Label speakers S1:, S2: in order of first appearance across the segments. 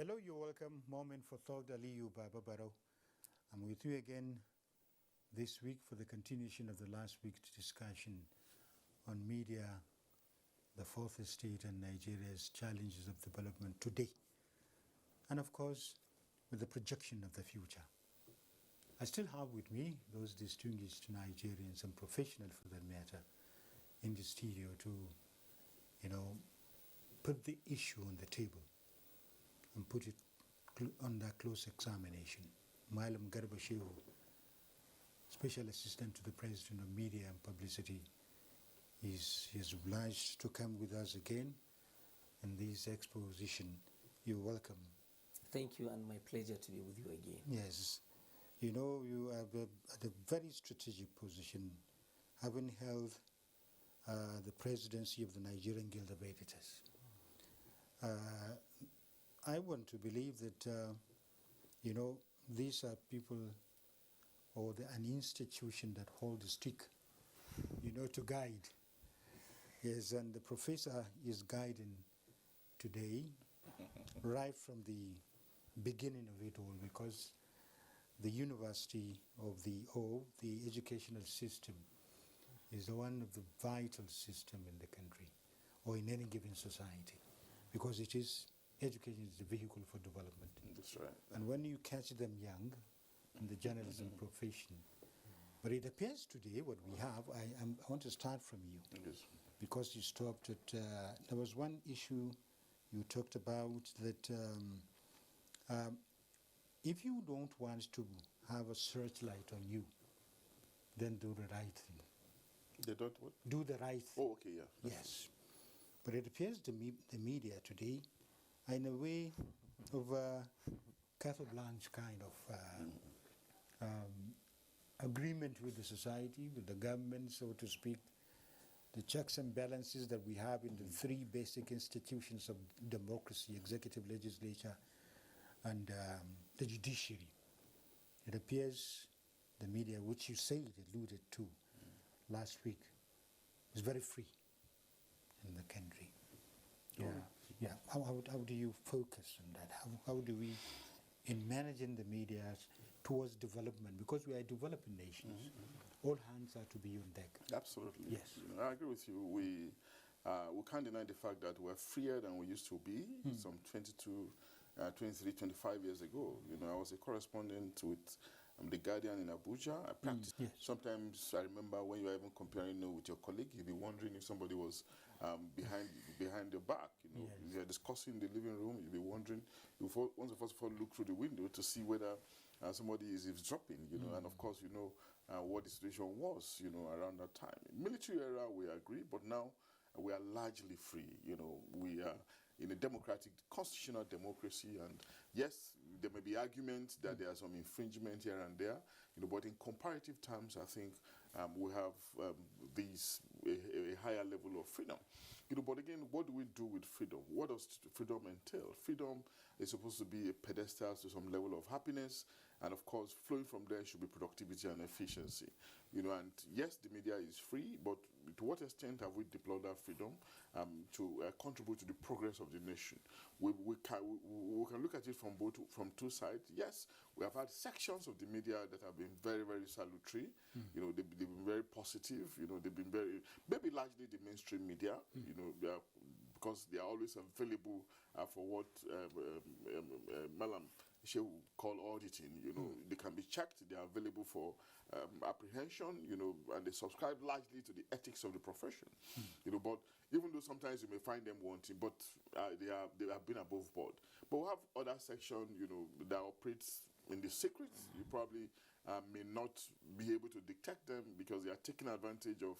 S1: Hello, you're welcome. Moment for Thought, Aliyu Baba Barrow. I'm with you again this week for the continuation of the last week's discussion on media, the fourth estate, and Nigeria's challenges of development today. And of course, with the projection of the future. I still have with me those distinguished Nigerians and professionals for that matter in the studio to, put the issue on the table and put it under close examination. Malam Garba Shehu, Special Assistant to the President of Media and Publicity, is obliged to come with us again in this exposition. You're welcome.
S2: Thank you, and my pleasure to be with you again.
S1: Yes. You are at a very strategic position, having held the presidency of the Nigerian Guild of Editors. I want to believe that, these are people or an institution that hold the stick, to guide. Yes, and the professor is guiding today right from the beginning of it all, because the university of the educational system is one of the vital system in the country or in any given society, because education is the vehicle for development.
S3: That's right.
S1: And when you catch them young in the journalism profession, but it appears today what we have, I want to start from you.
S3: Yes. Because
S1: you stopped at, there was one issue you talked about that if you don't want to have a searchlight on you, then do the right thing.
S3: They don't what?
S1: Do the right thing.
S3: Oh, okay, yeah.
S1: Yes. But it appears the media today are in a way of a carte blanche kind of agreement with the society, with the government, so to speak. The checks and balances that we have in the three basic institutions of democracy, executive, legislature, and the judiciary. It appears the media, which you say it alluded to last week, is very free in the country. Yeah. How do you focus on that? How do we, in managing the media towards development, because we are developing nations, all hands are to be on deck.
S3: Absolutely.
S1: Yes.
S3: I agree with you. We can't deny the fact that we're freer than we used to be some 23, 25 years ago. I was a correspondent with the Guardian in Abuja. I practiced.
S1: Yes.
S3: Sometimes I remember when you were even comparing with your colleague, you'd be wondering if somebody was behind your back.
S1: Yes.
S3: You're discussing in the living room, you'd be wondering, once first of all look through the window to see whether somebody is eavesdropping, and of course what the situation was, around that time. Military era, we agree, but now we are largely free. We are in a democratic, constitutional democracy, and yes, there may be arguments that there are some infringement here and there, but in comparative terms, I think we have a higher level of freedom. But again, what do we do with freedom? What does freedom entail? Freedom is supposed to be a pedestal to some level of happiness, and of course, flowing from there should be productivity and efficiency. And yes, the media is free, but to what extent have we deployed that freedom to contribute to the progress of the nation? We can look at it from two sides. Yes, we have had sections of the media that have been very, very salutary. They've been very positive. They've been maybe largely the mainstream media. Because they are always available for what Malam Shehu call auditing. They can be checked. They are available for apprehension. And they subscribe largely to the ethics of the profession. But even though sometimes you may find them wanting, but they have been above board. But we have other section, that operates in the secret. You probably may not be able to detect them because they are taking advantage of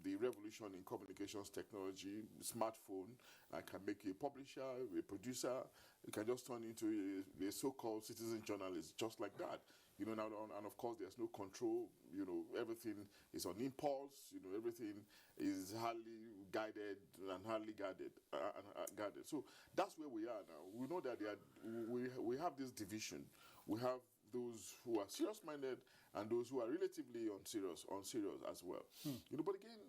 S3: the revolution in communications technology. Smartphone can make you a publisher, a producer. You can just turn into a so-called citizen journalist, just like that. Now, and of course, there's no control. Everything is on impulse. Everything is hardly guided and hardly guarded. So that's where we are now. We know that we have this division. We have those who are serious-minded and those who are relatively unserious as well. But again,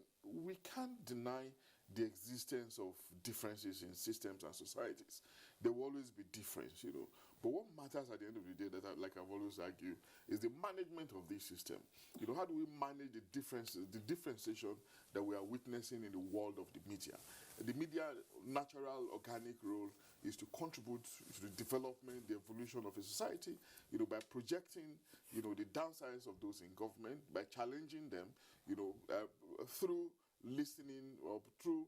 S3: we can't deny the existence of differences in systems and societies. there will always be difference, you know. But what matters at the end of the day, like I've always argued, is the management of this system. You know, how do we manage the differences, the differentiation that we are witnessing in the world of the media? The media natural, organic role is to contribute to the development, the evolution of a society, you know, by projecting, you know, the downsides of those in government, by challenging them, you know, through listening or through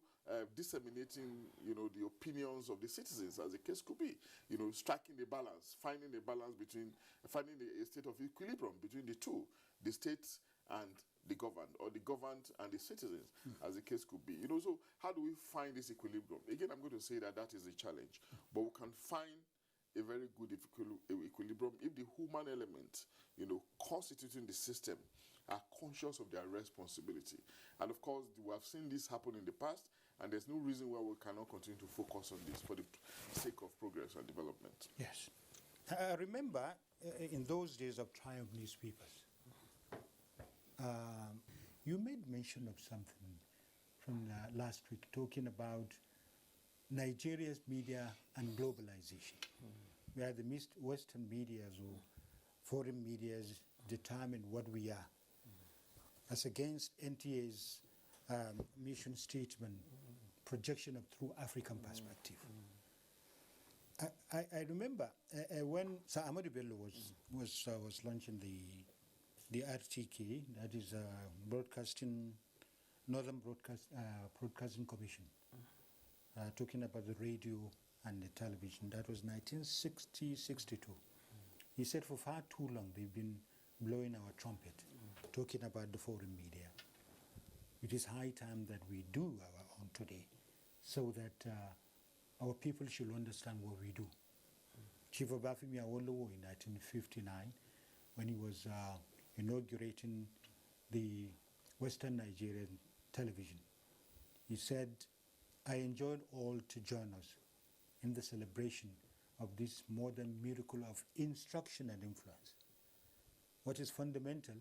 S3: disseminating, you know, the opinions of the citizens, as the case could be, you know, striking a balance, finding a balance between, finding a state of equilibrium between the two, the state and the governed, or the governed and the citizens, as the case could be. You know, so how do we find this equilibrium? Again, I'm going to say that is the challenge, but we can find a very good equilibrium if the human element, you know, constituting the system are conscious of their responsibility. And of course, we have seen this happen in the past, and there's no reason why we cannot continue to focus on this for the sake of progress and development.
S1: Yes. I remember in those days of Triumph newspapers, you made mention of something from last week, talking about Nigeria's media and globalization, where the Western medias or foreign medias determine what we are, as against NTA's mission statement, projection of true African perspective. I remember when Sir Ahmadu Bello was launching the RTK, that is Northern Broadcasting Commission, talking about the radio and the television. That was 1960-62. He said for far too long they've been blowing our trumpet, talking about the foreign media. It is high time that we do our own today, so that our people should understand what we do. Chief Obafemi Awolowo in 1959, when he was inaugurating the Western Nigerian television, he said, "I enjoin all to join us in the celebration of this modern miracle of instruction and influence. What is fundamental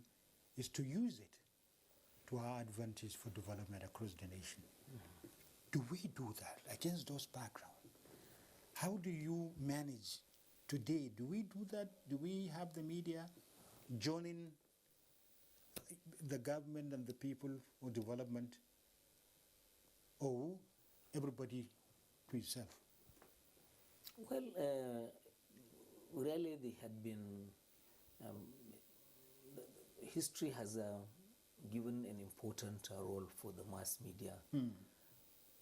S1: is to use it to our advantage for development across the nation." Do we do that against those backgrounds? How do you manage today? Do we do that? Do we have the media joining the government and the people for development, or everybody to himself?
S2: Well, really they had been, history has given an important role for the mass media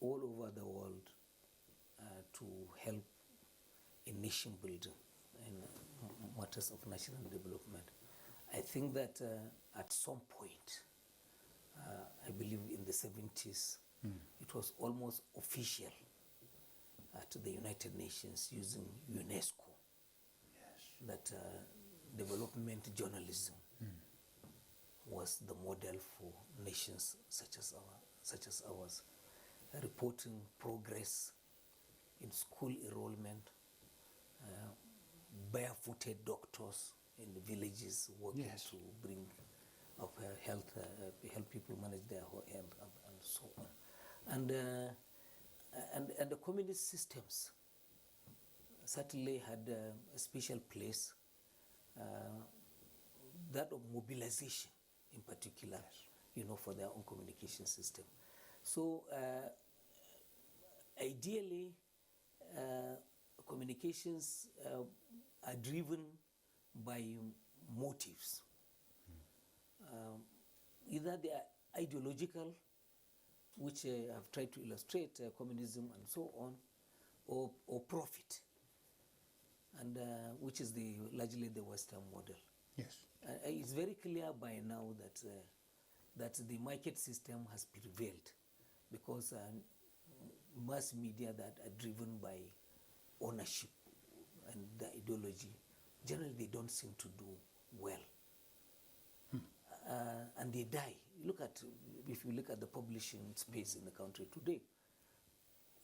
S2: all over the world to help in nation building and matters of national development. I think that at some point, I believe in the 70s, it was almost official to the United Nations using UNESCO that development journalism was the model for nations such as ours, reporting progress in school enrollment, barefooted doctors in the villages working to bring up health, help people manage their health, and so on. And the communist systems certainly had a special place, that of mobilization in particular, you know, for their own communication system. So ideally, communications are driven by motives. Either they are ideological, which I've tried to illustrate, communism and so on, or profit, and which is largely the Western model.
S1: Yes.
S2: It's very clear by now that the market system has prevailed, because mass media that are driven by ownership and the ideology, generally they don't seem to do well. And they die. If you look at the publishing space in the country today,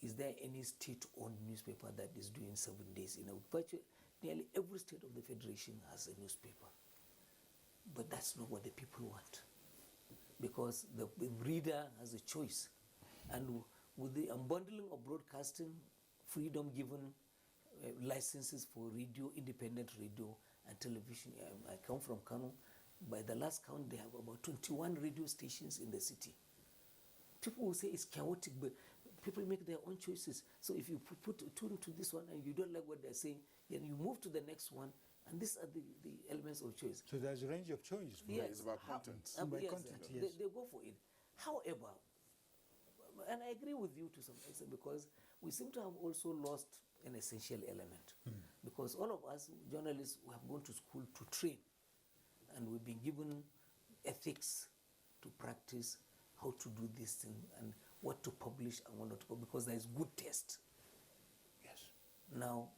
S2: is there any state-owned newspaper that is doing 7 days in a week? Virtually, nearly every state of the Federation has a newspaper. But that's not what the people want, because the reader has a choice. And with the unbundling of broadcasting, freedom given licenses for radio, independent radio and television. I come from Kano. By the last count, they have about 21 radio stations in the city. People will say it's chaotic, but people make their own choices. So if you tune to this one and you don't like what they're saying, then you move to the next one, and these are the elements of choice.
S1: So there's a range of choice.
S2: Yes.
S3: It's about content.
S1: By
S2: yes,
S1: content,
S2: they,
S1: yes.
S2: they go for it. However, and I agree with you to some extent, because we seem to have also lost an essential element. Because all of us journalists, we have gone to school to train, and we've been given ethics to practice, how to do this thing, and what to publish and what not to publish, because there is good taste.
S1: Yes.
S2: Now,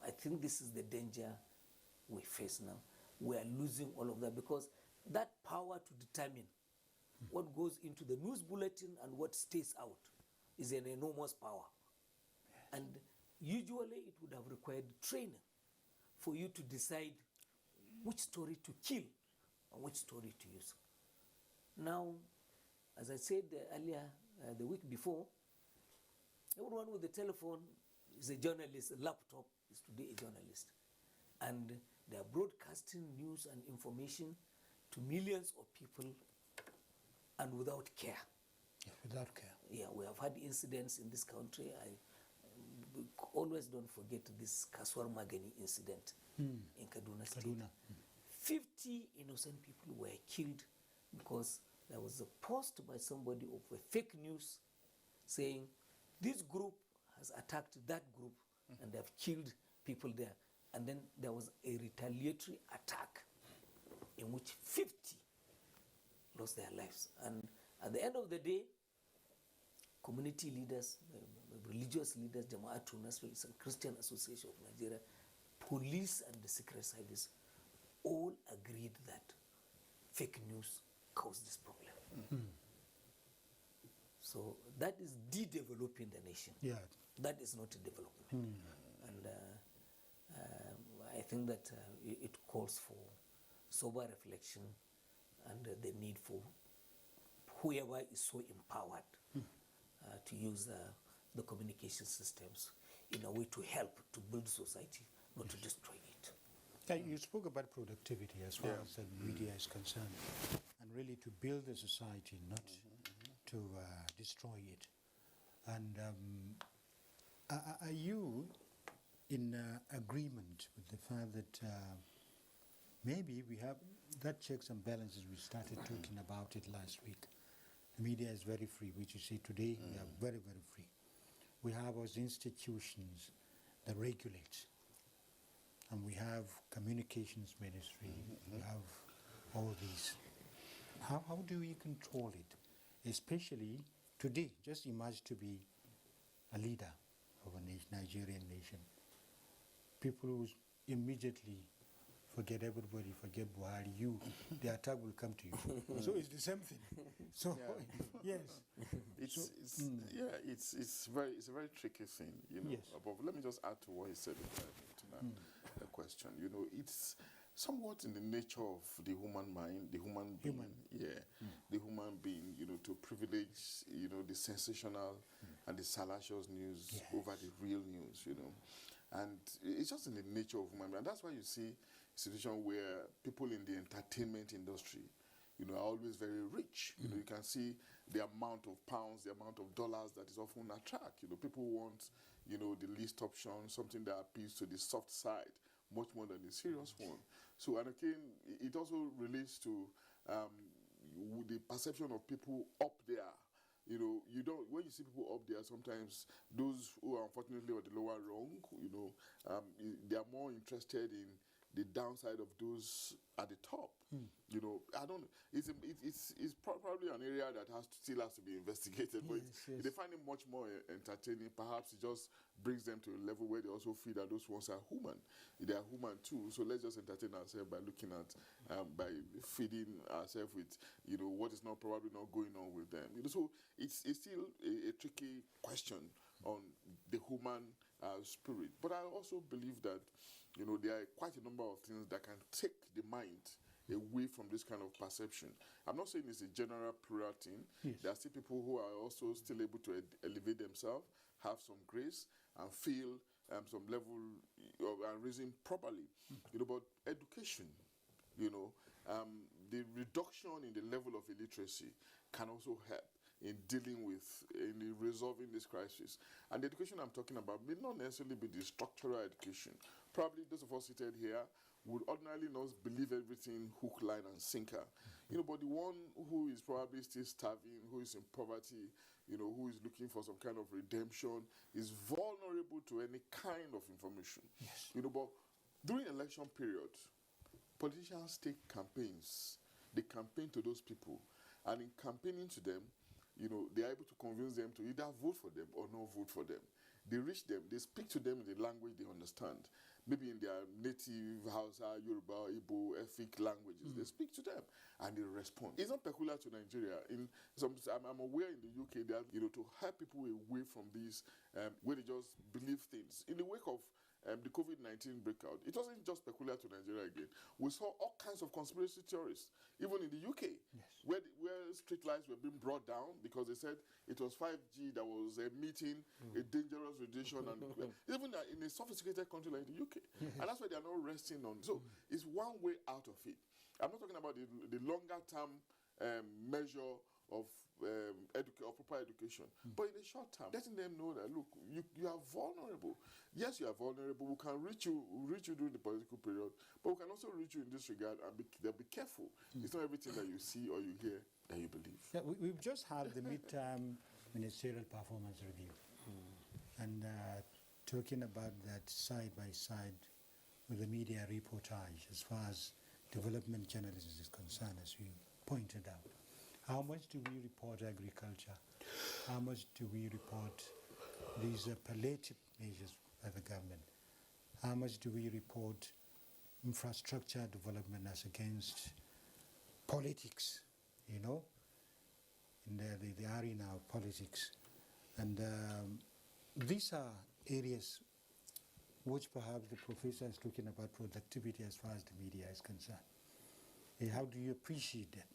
S2: I think this is the danger we face now. We are losing all of that, because that power to determine what goes into the news bulletin and what stays out is an enormous power. Yes. And usually it would have required training for you to decide which story to kill and which story to use. Now, as I said earlier, the week before, everyone with a telephone is a journalist, a laptop is today a journalist. And they are broadcasting news and information to millions of people and without care.
S1: Yeah, without care.
S2: Yeah, we have had incidents in this country. I always don't forget this Kaswar Magani incident in Kaduna State. 50 innocent people were killed because there was a post by somebody of a fake news saying this group has attacked that group and they have killed people there. And then there was a retaliatory attack in which 50 lost their lives. And at the end of the day, community leaders, religious leaders, Jama'atul Nasr, Christian Association of Nigeria, police and the Secret Service all agreed that fake news caused this problem. So that is de-developing the nation.
S1: Yeah.
S2: That is not a development. And I think that it calls for sober reflection and the need for whoever is so empowered to use the communication systems in a way to help to build society, not to destroy it.
S1: You spoke about productivity as far as the media is concerned, and really to build a society, not to destroy it. And are you in agreement with the fact that maybe we have that checks and balances, we started talking about it last week. The media is very free, which you see today, we are very, very free. We have our institutions that regulate, and we have communications ministry, we have all these. How do we control it? Especially today, just imagine to be a leader of a Nigerian nation. People who immediately forget everybody, forget Buhari, the attack will come to you. So it's the same thing. So, yes.
S3: It's a very tricky thing, you know.
S1: Yes.
S3: But let me just add to what he said to the question. You know, it's somewhat in the nature of the human mind, the human being, the human being, you know, to privilege, you know, the sensational and the salacious news over the real news, you know. And it's just in the nature of human being. And that's why you see a situation where people in the entertainment industry, you know, are always very rich. You know, you can see the amount of pounds, the amount of dollars that is often attract. You know, people want, you know, the least option, something that appeals to the soft side much more than the serious one. So, and again, it also relates to the perception of people up there. You know, when you see people up there, sometimes those who are unfortunately on the lower rung, you know, they are more interested in the downside of those at the top. You know, I don't know. It's probably an area that still has to be investigated. But they find it much more entertaining. Perhaps it just brings them to a level where they also feel that those ones are human. They are human too. So let's just entertain ourselves by looking at, by feeding ourselves with, you know, what is probably not going on with them. You know, so it's still a tricky question on the human spirit. But I also believe that, you know, there are quite a number of things that can take the mind away from this kind of perception. I'm not saying it's a general plural thing.
S1: Yes.
S3: There are still people who are also still able to elevate themselves, have some grace, and feel some level of raising properly. But education, the reduction in the level of illiteracy can also help in dealing with, in resolving this crisis. And the education I'm talking about may not necessarily be the structural education. Probably those of us seated here would ordinarily not believe everything hook, line, and sinker. But the one who is probably still starving, who is in poverty, who is looking for some kind of redemption, is vulnerable to any kind of information.
S1: Yes.
S3: But during election period, politicians take campaigns. They campaign to those people. And in campaigning to them, they are able to convince them to either vote for them or not vote for them. They reach them, they speak to them in the language they understand. Maybe in their native Hausa, Yoruba, Igbo, Efik languages. They speak to them and they respond. It's not peculiar to Nigeria. I'm aware in the UK that, to help people away from these, where they just believe things. In the wake of the COVID-19 breakout, it wasn't just peculiar to Nigeria again. We saw all kinds of conspiracy theorists, even in the UK, where street lights were being brought down because they said it was 5G that was emitting a dangerous radiation, and even in a sophisticated country like the UK. And that's why they are not resting on. So it's one way out of it. I'm not talking about the longer term measure of proper education, but in the short term, letting them know that, look, you are vulnerable. Yes, you are vulnerable. We can reach you during the political period, but we can also reach you in this regard, and be careful. It's not everything that you see or you hear that you believe.
S1: Yeah, we've just had the midterm ministerial performance review, and talking about that side by side with the media reportage as far as development journalism is concerned, as we pointed out. How much do we report agriculture? How much do we report these palliative measures by the government? How much do we report infrastructure development as against politics, in the arena of politics? And these are areas which perhaps the professor is talking about productivity as far as the media is concerned. How do you appreciate that?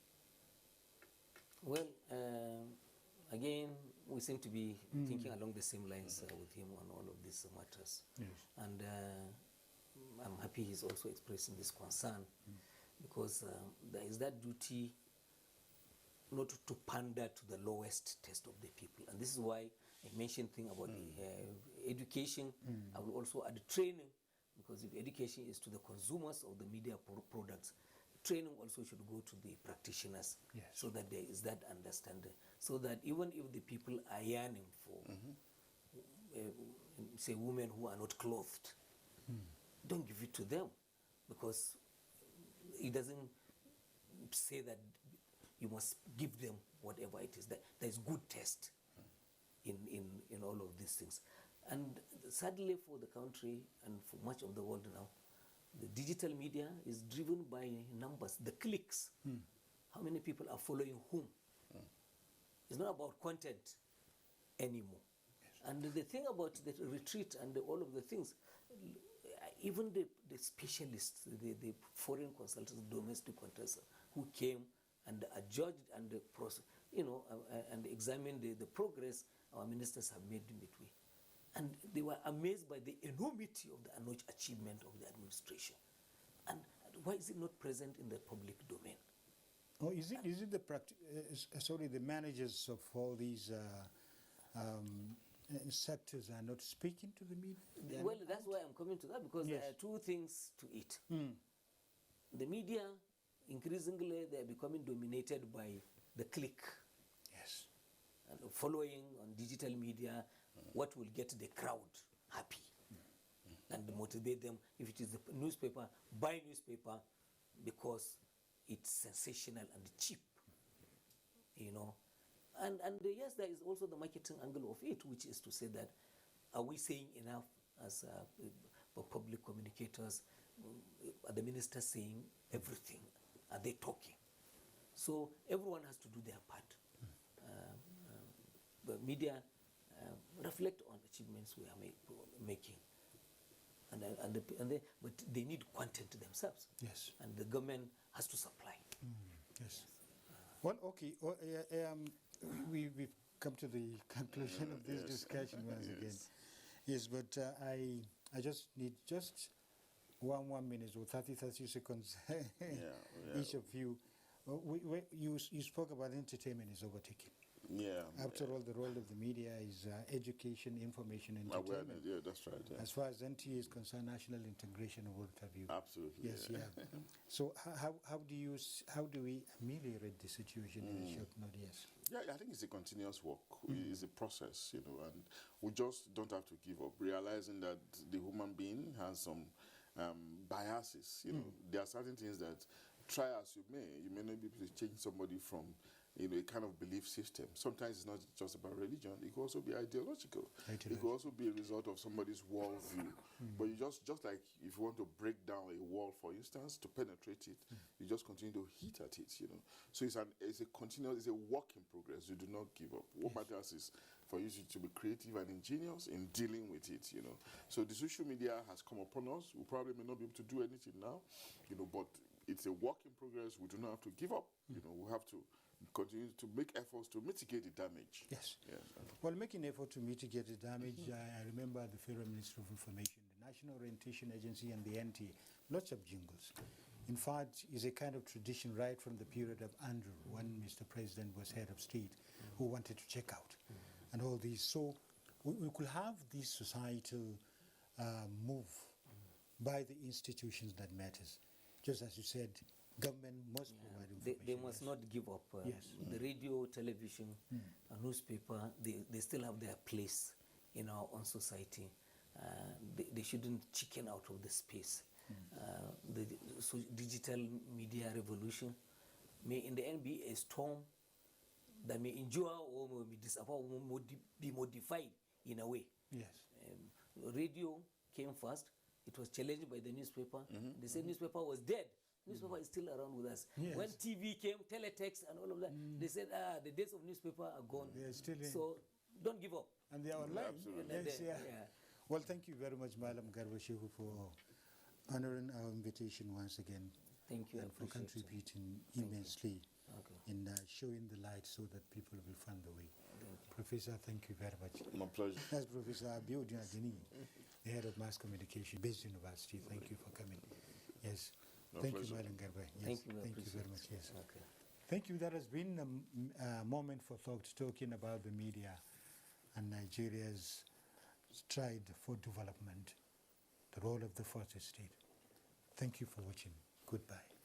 S2: Well, again, we seem to be thinking along the same lines with him on all of these matters.
S1: Yes.
S2: And I'm happy he's also expressing this concern because there is that duty not to pander to the lowest taste of the people. And this is why I mentioned thing about the education. I will also add training, because if education is to the consumers of the media products, training also should go to the practitioners, so that there is that understanding, so that even if the people are yearning for, say, women who are not clothed, don't give it to them, because it doesn't say that you must give them whatever it is. That there is good taste in all of these things. And sadly for the country and for much of the world now, the digital media is driven by numbers, the clicks. How many people are following whom? It's not about content anymore. And the thing about the retreat and all of the things, even the specialists, the foreign consultants, domestic consultants who came and are judged and and examined the progress our ministers have made midway. And they were amazed by the enormity of the achievement of the administration. And why is it not present in the public domain?
S1: Oh, is it the managers of all these sectors are not speaking to the media?
S2: Well, that's why I'm coming to that, because there are two things to it. The media, increasingly, they are becoming dominated by the click.
S1: Yes.
S2: And following on digital media, what will get the crowd happy and motivate them. If it is the newspaper, buy newspaper because it's sensational and cheap, And yes, there is also the marketing angle of it, which is to say that, are we saying enough as public communicators? Are the ministers saying everything? Are they talking? So everyone has to do their part. The media reflect on achievements we are making, but they need content themselves.
S1: Yes.
S2: And the government has to supply.
S1: Yes. Well, okay. We've come to the conclusion of this discussion once again. Yes, but I I just need just one minute or 30 seconds each of you. You spoke about entertainment is overtaking.
S3: Yeah.
S1: After all, the role of the media is education, information, entertainment.
S3: Awareness, yeah, that's right. Yeah.
S1: As far as NTA is concerned, national integration, what have you?
S3: Absolutely.
S1: Yes,
S3: yeah.
S1: yeah. So how do we ameliorate the situation in a short note? Yes.
S3: Yeah, I think it's a continuous work. It's a process, and we just don't have to give up, realizing that the human being has some biases. There are certain things that, try as you may not be able to change somebody from a kind of belief system. Sometimes it's not just about religion. It could also be ideological. It could also be a result of somebody's worldview. But you just like if you want to break down a wall, for instance, to penetrate it, you just continue to hit at it. So it's a continuous, it's a work in progress. You do not give up. What matters is for you to be creative and ingenious in dealing with it. So the social media has come upon us. We probably may not be able to do anything now, but it's a work in progress. We do not have to give up. We have to continue to make efforts to mitigate the damage.
S1: Yes. Well, making effort to mitigate the damage, I remember the Federal Ministry of Information, the National Orientation Agency, and the NTA, lots of jingles. In fact, it's a kind of tradition right from the period of Andrew, when Mr. President was head of state, who wanted to check out, and all these. So we could have this societal move by the institutions that matters. Just as you said, government must provide information.
S2: They must not give up.
S1: Yes.
S2: The radio, television, newspaper, they still have their place in our own society. They shouldn't chicken out of the space. The digital media revolution may in the end be a storm that may endure or may be disappointed or be modified in a way.
S1: Yes.
S2: Radio came first. It was challenged by the newspaper. They said newspaper was dead. Newspaper is still around with us.
S1: Yes.
S2: When TV came, teletext and all of that, they said, the days of newspaper are gone.
S1: They are still in.
S2: So don't give up.
S1: And they are online.
S3: Absolutely.
S1: Yes, yeah. Well, thank you very much, Malam Garba Shehu, for honoring our invitation once again.
S2: Thank you.
S1: And for contributing immensely in showing the light so that people will find the way. Professor, thank you very much.
S3: My pleasure.
S1: That's Professor Abuja, the head of mass communication, Based University. Thank you for coming. Yes. Thank you, Malam Garba. Yes. Thank you very much. Yes.
S2: Okay.
S1: Thank you. That has been a moment for thought, talking about the media and Nigeria's stride for development, the role of the fourth estate. Thank you for watching. Goodbye.